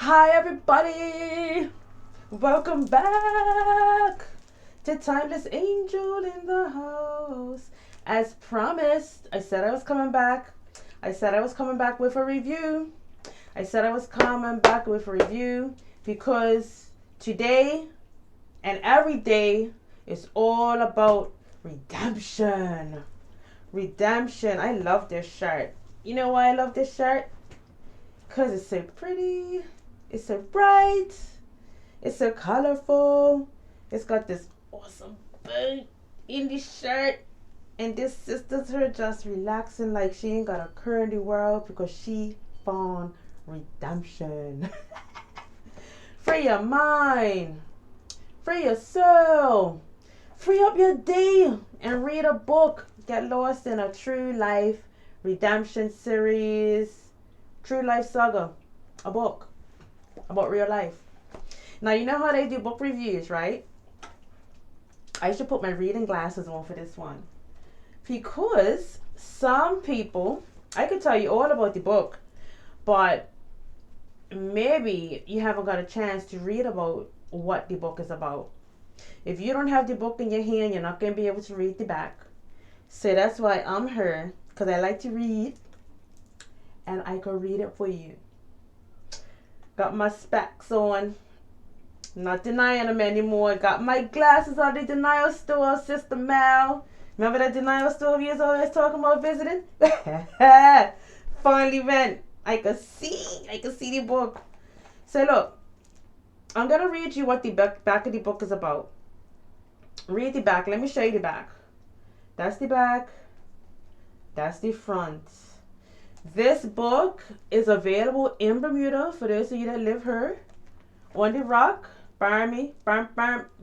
Hi everybody! Welcome back to Timeless Angel in the house. As promised, I said I was coming back. I said I was coming back with a review. I said I was coming back with a review because today and every day is all about redemption. Redemption. I love this shirt. You know why I love this shirt? Because it's so pretty. It's so bright. It's so colorful. It's got this awesome bird in the shirt. And this sister's her just relaxing like she ain't got a care in the world because she found redemption. Free your mind. Free your soul. Free up your day and read a book. Get lost in a true life redemption series. True life saga. A book about real life. Now, you know how they do book reviews, right? I should put my reading glasses on for this one. Because some people, I could tell you all about the book, but maybe you haven't got a chance to read about what the book is about. If you don't have the book in your hand, you're not going to be able to read the back. So that's why I'm here, because I like to read, and I can read it for you. Got my specs on. Not denying them anymore. Got my glasses on the denial store, Sister Mel. Remember that denial store we was always talking about visiting? Finally went. I could see the book. So look, I'm going to read you what the back of the book is about. Read the back. Let me show you the back. That's the back. That's the front. This book is available in Bermuda for those of you that live here on the rock. Barmy,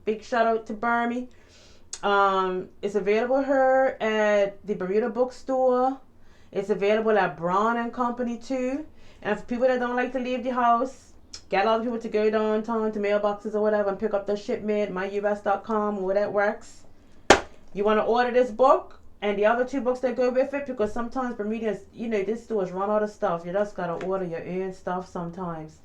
big shout out to Barmy. It's available here at the Bermuda bookstore. It's available at Brown and Company too. And for people that don't like to leave the house, get a lot of people to go downtown to mailboxes or whatever and pick up the shipment, myus.com, or that works. You want to order this book and the other two books that go with it, because sometimes Bermudians, this stores run out of stuff. You just got to order your own stuff sometimes.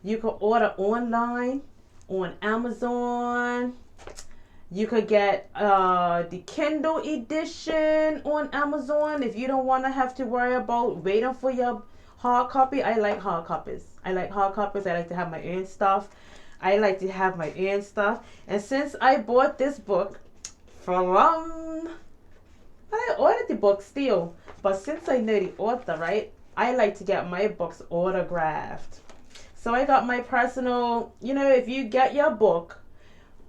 You can order online on Amazon. You could get the Kindle edition on Amazon if you don't want to have to worry about waiting for your hard copy. I like hard copies. I like to have my own stuff. And since I bought this book from... I ordered the book still, but since I know the author, right, I like to get my books autographed. So I got my personal, if you get your book,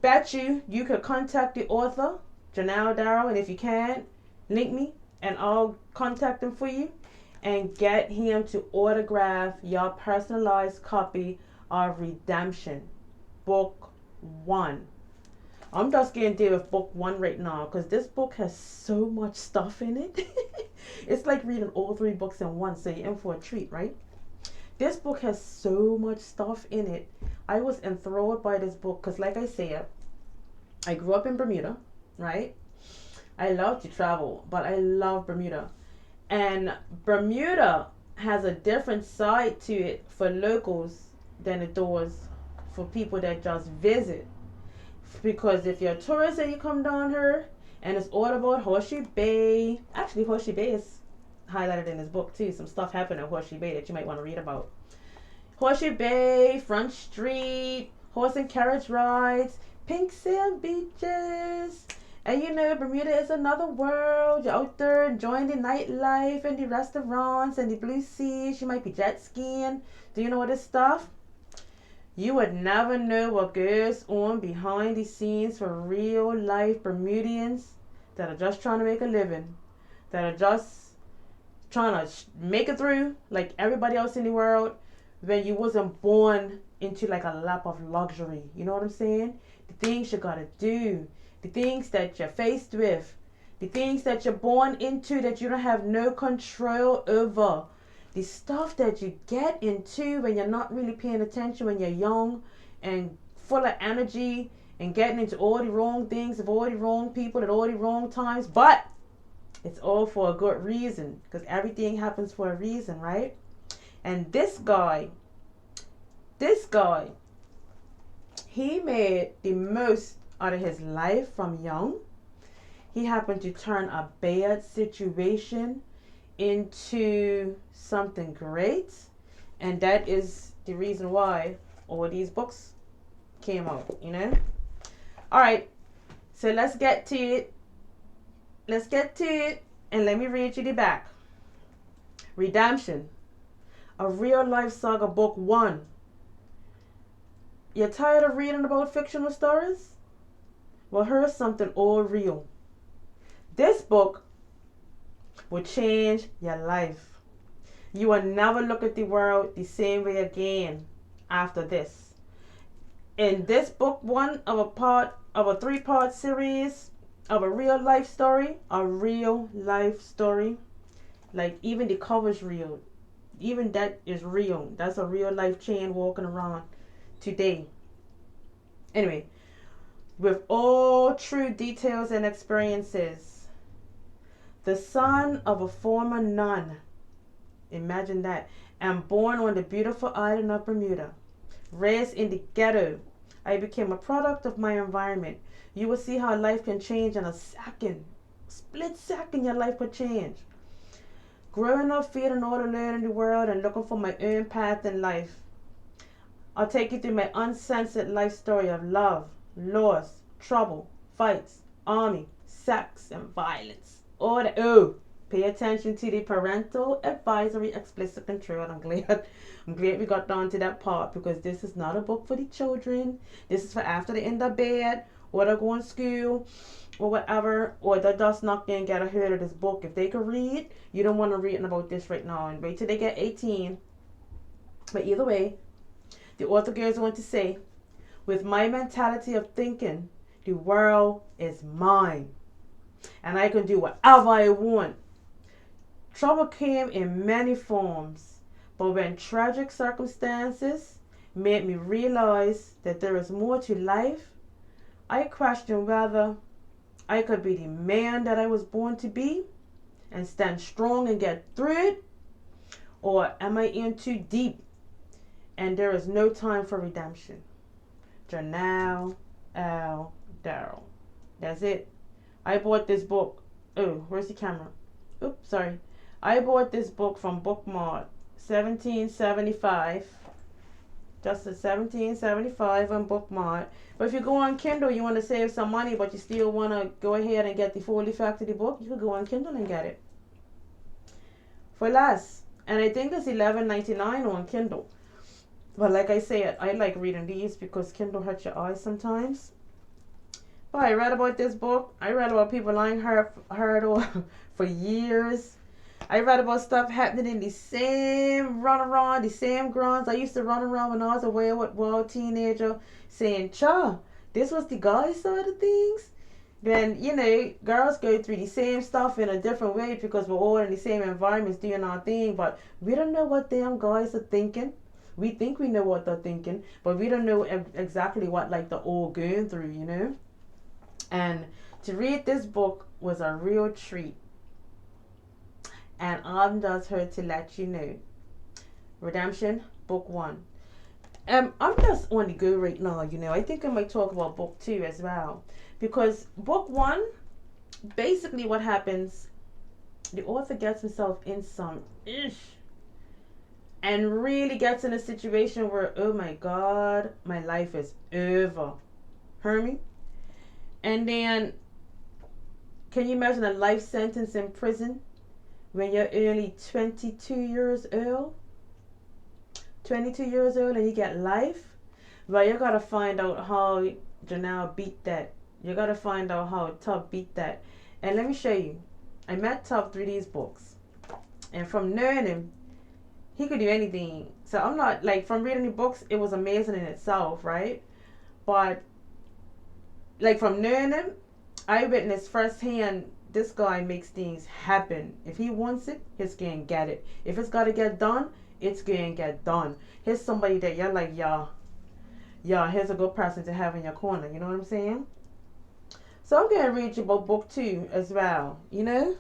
bet you could contact the author, Gernell Darrell, and if you can't, link me and I'll contact him for you and get him to autograph your personalized copy of Redemption, Book 1. I'm just going to deal with book 1 right now because this book has so much stuff in it. It's like reading all 3 books in one, so you're in for a treat, right? This book has so much stuff in it. I was enthralled by this book because, like I said, I grew up in Bermuda, right? I love to travel, but I love Bermuda. And Bermuda has a different side to it for locals than it does for people that just visit. Because if you're a tourist and you come down here and it's all about Horseshoe Bay, actually Horseshoe Bay is highlighted in this book too. Some stuff happened at Horseshoe Bay that you might want to read about. Horseshoe Bay, Front Street, horse and carriage rides, pink sand beaches. And Bermuda is another world. You're out there enjoying the nightlife and the restaurants and the blue seas. You might be jet skiing. Do you know all this stuff? You would never know what goes on behind the scenes for real life Bermudians that are just trying to make a living, that are just trying to make it through like everybody else in the world when you wasn't born into like a lap of luxury. You know what I'm saying? The things you gotta do, the things that you're faced with, the things that you're born into that you don't have no control over. The stuff that you get into when you're not really paying attention, when you're young and full of energy and getting into all the wrong things with all the wrong people at all the wrong times. But it's all for a good reason, because everything happens for a reason, right? And this guy This guy, he made the most out of his life from young. He happened to turn a bad situation into something great. And that is the reason why all these books came out, you know? All right, so let's get to it. Let's get to it. And let me read you the back. Redemption, a real life saga, book 1. You're tired of reading about fictional stories? Well, here's something all real. This book will change your life. You will never look at the world the same way again after this. In this book 1 of a 3-part series of a real life story, like even the cover's real. Even that is real. That's a real life chain walking around today. Anyway, with all true details and experiences, the son of a former nun, imagine that, and born on the beautiful island of Bermuda, raised in the ghetto, I became a product of my environment. You will see how life can change in a second. Split second, your life could change. Growing up, feeling all the learning in the world and looking for my own path in life. I'll take you through my uncensored life story of love, loss, trouble, fights, army, sex, and violence. Pay attention to the parental advisory explicit control. I'm glad we got down to that part, because this is not a book for the children. This is for after they end up bed, or they're going to school, or whatever, or they're just not going to get a hold of this book. If they could read, you don't want to read about this right now, and wait till they get 18. But either way, the author goes on to say, with my mentality of thinking, the world is mine, and I can do whatever I want. Trouble came in many forms, but when tragic circumstances made me realize that there is more to life, I questioned whether I could be the man that I was born to be and stand strong and get through it, or am I in too deep and there is no time for redemption. Gernell Darrell. That's it. I bought this book. Oh, where's the camera? Oops, sorry. I bought this book from Bookmart, 1775. Just a 1775 on Bookmart. But if you go on Kindle, you want to save some money, but you still want to go ahead and get the full effect of the book, you could go on Kindle and get it for less. And I think it's $11.99 on Kindle. But like I said, I like reading these because Kindle hurts your eyes sometimes. But I read about this book. I read about people lying hurt for years. I read about stuff happening in the same runaround, the same grounds I used to run around when I was a wild teenager, saying, "Cha, this was the guy's side of things." Then, you know, girls go through the same stuff in a different way because we're all in the same environments doing our thing, but we don't know what damn guys are thinking. We think we know what they're thinking, but we don't know exactly what like they're all going through, you know. And to read this book was a real treat. And I'm just here to let you know. Redemption, book 1. I'm just on the go right now, you know. I think I might talk about book 2 as well. Because book 1, basically what happens, the author gets himself in some ish. And really gets in a situation where, oh my God, my life is over. Hear me? And then, can you imagine a life sentence in prison when you're only 22 years old? 22 years old and you get life? Well, you gotta find out how Gernell beat that. You gotta find out how Tub beat that. And let me show you. I met Tub through these books. And from knowing him, he could do anything. So I'm not, like, from reading the books, it was amazing in itself, right? But, like, from knowing him, I witnessed firsthand, this guy makes things happen. If he wants it, he's going to get it. If it's got to get done, it's going to get done. Here's somebody that you're like, yeah, here's a good person to have in your corner. You know what I'm saying? So I'm going to read you about book 2 as well, you know?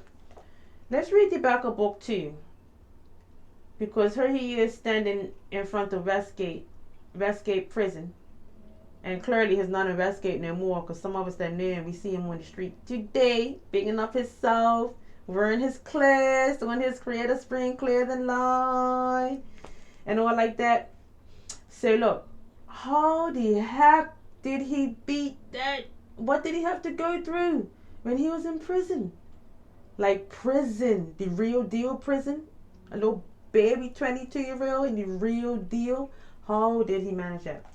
Let's read the back of book 2. Because here he is standing in front of Westgate escaped prison. And clearly he's not in Westgate no more, because some of us that knew him, we see him on the street today, bigging up himself, wearing his clothes, doing his Creator Spring clothing line, and all like that. So look, how the heck did he beat that? What did he have to go through when he was in prison? Like prison, the real deal prison? A little baby 22-year-old in the real deal? How did he manage that?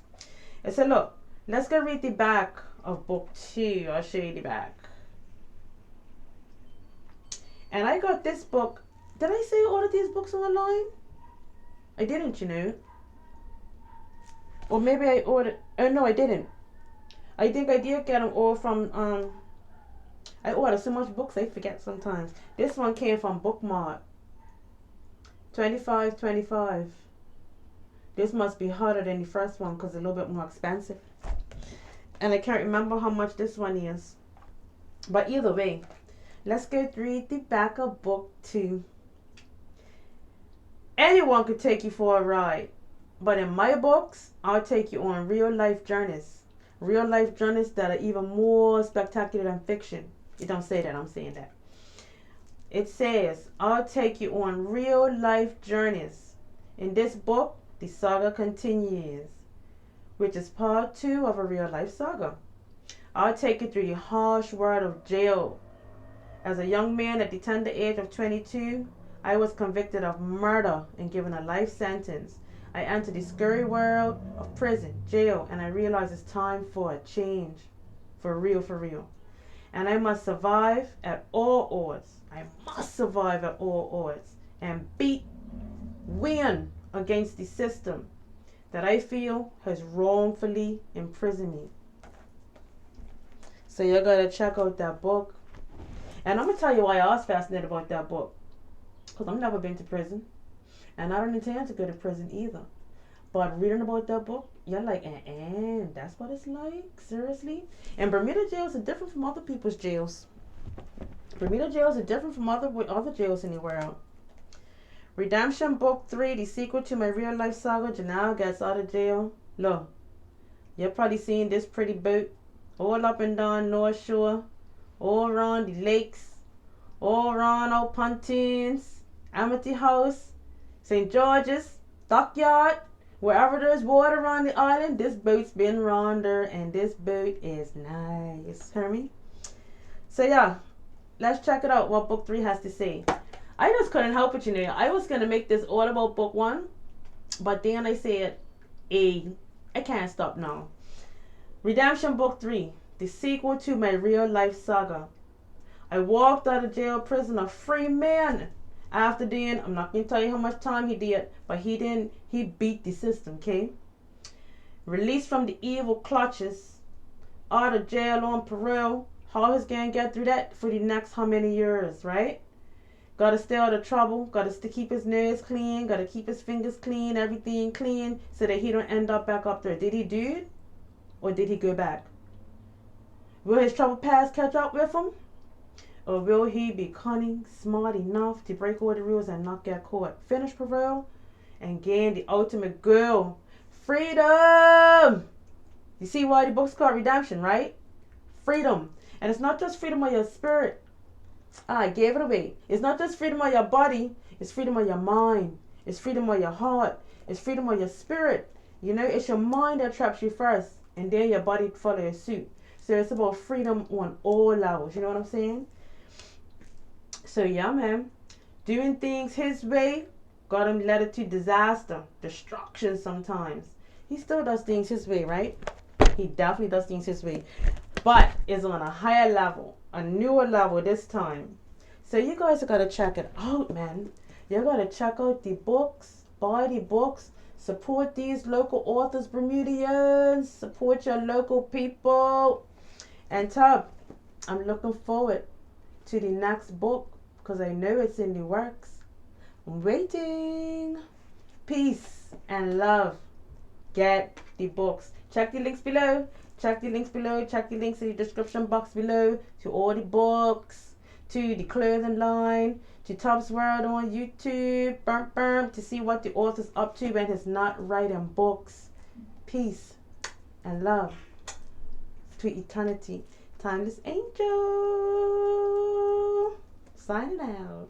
I said, look, let's go read the back of book 2. I'll show you the back. And I got this book. Did I say all of these books online? I didn't, you know. Or maybe I ordered. Oh, no, I didn't. I think I did get them all from, I order so much books, I forget sometimes. This one came from Bookmart. $25.25. This must be harder than the first one because it's a little bit more expensive. And I can't remember how much this one is. But either way, let's go through the back of book 2. Anyone could take you for a ride. But in my books, I'll take you on real life journeys. Real life journeys that are even more spectacular than fiction. It don't say that, I'm saying that. It says, I'll take you on real life journeys. In this book, the saga continues, which is part 2 of a real life saga. I'll take you through the harsh world of jail. As a young man at the tender age of 22, I was convicted of murder and given a life sentence. I entered the scary world of prison, jail, and I realized it's time for a change. For real, for real. And I must survive at all odds. I must survive at all odds and win against the system that I feel has wrongfully imprisoned me. So you gotta check out that book. And I'm gonna tell you why I was fascinated about that book. Because I've never been to prison. And I don't intend to go to prison either. But reading about that book, you're like, that's what it's like? Seriously? And Bermuda jails are different from other people's jails. Bermuda jails are different from other jails in the world. Redemption Book 3, the sequel to my real life saga, Gernell gets out of jail. Look, you're probably seeing this pretty boat all up and down North Shore, all around the lakes, all around our pontoons, Amity House, St. George's, Dockyard, wherever there's water around the island, this boat's been around there, and this boat is nice. Hear me? So yeah, let's check it out, what book 3 has to say. I just couldn't help it, you know. I was going to make this all about book 1, but then I said, I can't stop now. Redemption Book 3, the sequel to my real life saga. I walked out of jail prison a free man. After then, I'm not going to tell you how much time he did, but he beat the system, okay? Released from the evil clutches, out of jail on parole. How he's going to get through that for the next how many years, right? Got to stay out of trouble. Got to keep his nose clean. Got to keep his fingers clean. Everything clean so that he don't end up back up there. Did he do it? Or did he go back? Will his trouble past catch up with him? Or will he be cunning, smart enough to break all the rules and not get caught? Finish parole and gain the ultimate goal. Freedom! You see why the book's called Redemption, right? Freedom. And it's not just freedom of your spirit. I gave it away. It's not just freedom of your body. It's freedom of your mind. It's freedom of your heart. It's freedom of your spirit. You know, it's your mind that traps you first. And then your body follows suit. So it's about freedom on all levels. You know what I'm saying? So yeah, man. Doing things his way got him led to disaster, destruction sometimes. He still does things his way, right? He definitely does things his way. But it's on a higher level. A newer level this time. So you guys got to check it out, man. You got to check out the books. Buy the books. Support these local authors, Bermudians. Support your local people. And Tub, I'm looking forward to the next book because I know it's in the works. I'm waiting. Peace and love. Get the books. Check the links below. Check the links below. Check the links in the description box below to all the books, to the clothing line, to Tub's World on YouTube, to see what the author's up to when he's not writing books. peace, and love to eternity. Timeless Angel signing out.